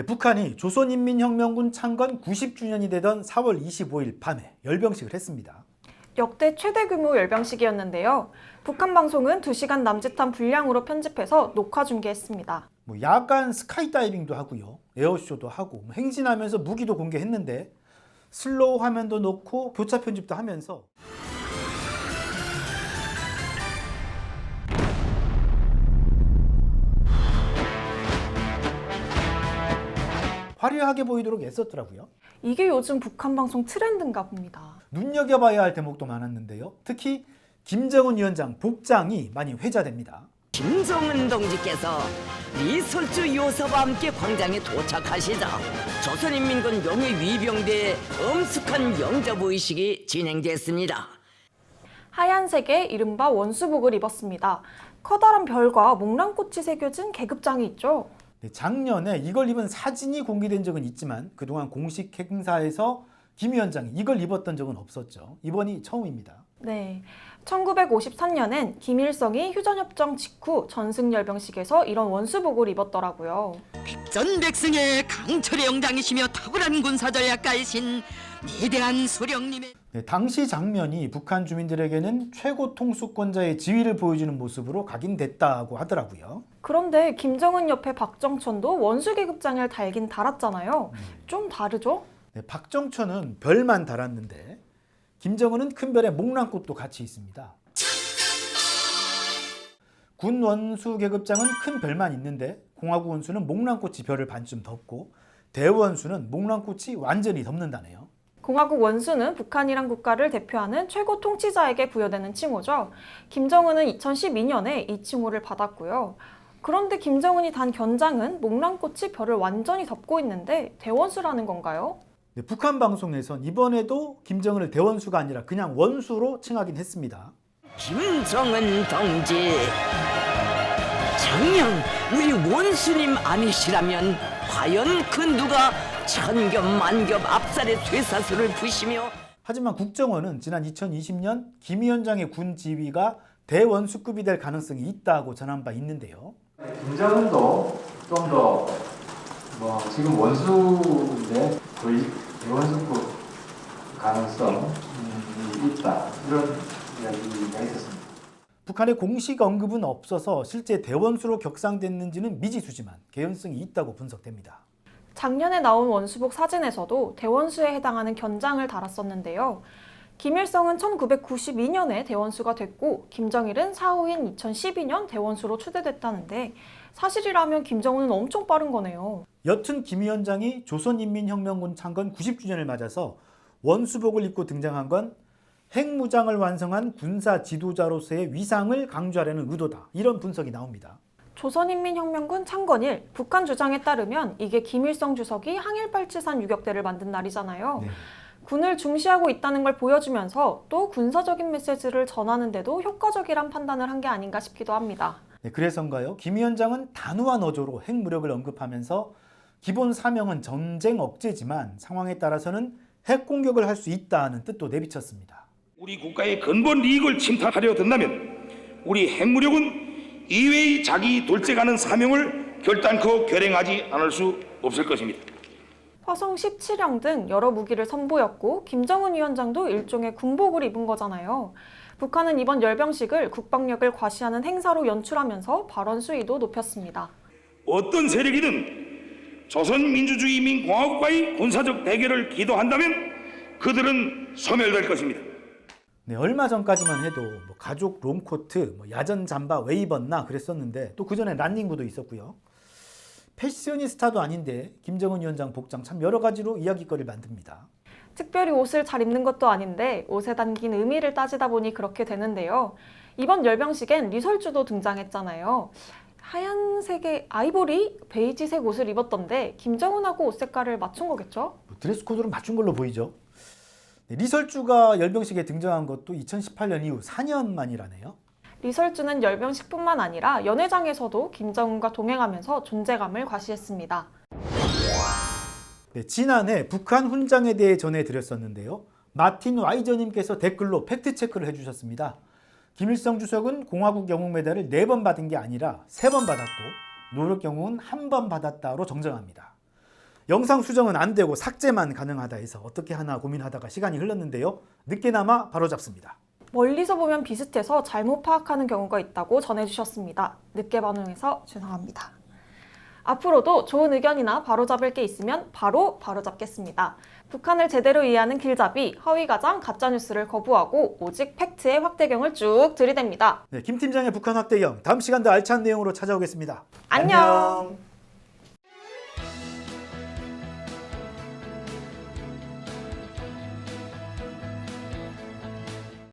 네, 북한이 조선인민혁명군 창건 90주년이 되던 4월 25일 밤에 열병식을 했습니다. 역대 최대 규모 열병식이었는데요. 북한 방송은 2시간 남짓한 분량으로 편집해서 녹화 중계했습니다. 야간 스카이다이빙도 하고요. 에어쇼도 하고 행진하면서 무기도 공개했는데 슬로우 화면도 넣고 교차 편집도 하면서 화려하게 보이도록 애썼더라고요. 이게 요즘 북한 방송 트렌드인가 봅니다. 눈여겨봐야 할 대목도 많았는데요. 특히 김정은 위원장 복장이 많이 회자됩니다. 김정은 동지께서 리설주 요사와 함께 광장에 도착하시자 조선인민군 명예위병대의 엄숙한 영접의식이 진행됐습니다. 하얀색의 이른바 원수복을 입었습니다. 커다란 별과 목란꽃이 새겨진 계급장이 있죠. 네, 작년에 이걸 입은 사진이 공개된 적은 있지만 그동안 공식 행사에서 김 위원장이 이걸 입었던 적은 없었죠. 이번이 처음입니다. 네, 1953년엔 김일성이 휴전협정 직후 전승열병식에서 이런 원수복을 입었더라고요. 백전백승의 강철의 영장이시며 탁월한 군사전략가이신 위대한 수령님의 네, 당시 장면이 북한 주민들에게는 최고 통수권자의 지위를 보여주는 모습으로 각인됐다고 하더라고요. 그런데 김정은 옆에 박정천도 원수계급장을 달긴 달았잖아요. 좀 다르죠? 네, 박정천은 별만 달았는데 김정은은 큰 별에 목란꽃도 같이 있습니다. 군 원수 계급장은 큰 별만 있는데 공화국 원수는 목란꽃이 별을 반쯤 덮고 대원수는 목란꽃이 완전히 덮는다네요. 공화국 원수는 북한이란 국가를 대표하는 최고 통치자에게 부여되는 칭호죠. 김정은은 2012년에 이 칭호를 받았고요. 그런데 김정은이 단 견장은 목란꽃이 별을 완전히 덮고 있는데 대원수라는 건가요? 네, 북한 방송에선 이번에도 김정은을 대원수가 아니라 그냥 원수로 칭하긴 했습니다. 김정은 동지 정녕 우리 원수님 아니시라면 과연 그 누가 천겹 만겹 앞살의 쇠사슬을 부시며 하지만 국정원은 지난 2020년 김 위원장의 군 지위가 대원수급이 될 가능성이 있다고 전한 바 있는데요. 김정은도 좀 더 지금 원수인데 거의 대원수급 가능성이 있다 이런 이야기가 있었습니다. 북한의 공식 언급은 없어서 실제 대원수로 격상됐는지는 미지수지만 개연성이 있다고 분석됩니다. 작년에 나온 원수복 사진에서도 대원수에 해당하는 견장을 달았었는데요. 김일성은 1992년에 대원수가 됐고 김정일은 사후인 2012년 대원수로 추대됐다는데 사실이라면 김정은은 엄청 빠른 거네요. 여튼 김 위원장이 조선인민혁명군 창건 90주년을 맞아서 원수복을 입고 등장한 건 핵무장을 완성한 군사 지도자로서의 위상을 강조하려는 의도다. 이런 분석이 나옵니다. 조선인민혁명군 창건일, 북한 주장에 따르면 이게 김일성 주석이 항일팔찌산 유격대를 만든 날이잖아요. 네. 군을 중시하고 있다는 걸 보여주면서 또 군사적인 메시지를 전하는데도 효과적이란 판단을 한 게 아닌가 싶기도 합니다. 네, 그래서인가요? 김 위원장은 단호한 어조로 핵무력을 언급하면서 기본 사명은 전쟁 억제지만 상황에 따라서는 핵 공격을 할 수 있다는 뜻도 내비쳤습니다. 우리 국가의 근본 이익을 침탈하려 든다면 우리 핵무력은 이외의 자기 돌직하는 사명을 결단코 결행하지 않을 수 없을 것입니다. 화성 17형 등 여러 무기를 선보였고 김정은 위원장도 일종의 군복을 입은 거잖아요. 북한은 이번 열병식을 국방력을 과시하는 행사로 연출하면서 발언 수위도 높였습니다. 어떤 세력이든 조선민주주의인민공화국과의 군사적 대결을 기도한다면 그들은 소멸될 것입니다. 네, 얼마 전까지만 해도 가족 롱코트, 야전 잠바 왜 입었나 그랬었는데 또 그전에 란닝구도 있었고요. 패셔니스타도 아닌데 김정은 위원장 복장 참 여러 가지로 이야기거리를 만듭니다. 특별히 옷을 잘 입는 것도 아닌데 옷에 담긴 의미를 따지다 보니 그렇게 되는데요. 이번 열병식엔 리설주도 등장했잖아요. 하얀색의 아이보리, 베이지색 옷을 입었던데 김정은하고 옷 색깔을 맞춘 거겠죠? 드레스 코드로 맞춘 걸로 보이죠. 네, 리설주가 열병식에 등장한 것도 2018년 이후 4년 만이라네요. 리설주는 열병식뿐만 아니라 연회장에서도 김정은과 동행하면서 존재감을 과시했습니다. 네, 지난해 북한 훈장에 대해 전해드렸었는데요. 마틴 와이저님께서 댓글로 팩트체크를 해주셨습니다. 김일성 주석은 공화국 영웅 메달을 4번 받은 게 아니라 3번 받았고 노력 영웅은 1번 받았다로 정정합니다. 영상 수정은 안 되고 삭제만 가능하다 해서 어떻게 하나 고민하다가 시간이 흘렀는데요. 늦게나마 바로잡습니다. 멀리서 보면 비슷해서 잘못 파악하는 경우가 있다고 전해주셨습니다. 늦게 반응해서 죄송합니다. 앞으로도 좋은 의견이나 바로잡을 게 있으면 바로잡겠습니다. 북한을 제대로 이해하는 길잡이, 허위가장, 가짜뉴스를 거부하고 오직 팩트의 확대경을 쭉 들이댑니다. 네, 김 팀장의 북한 확대경 다음 시간도 알찬 내용으로 찾아오겠습니다. 안녕.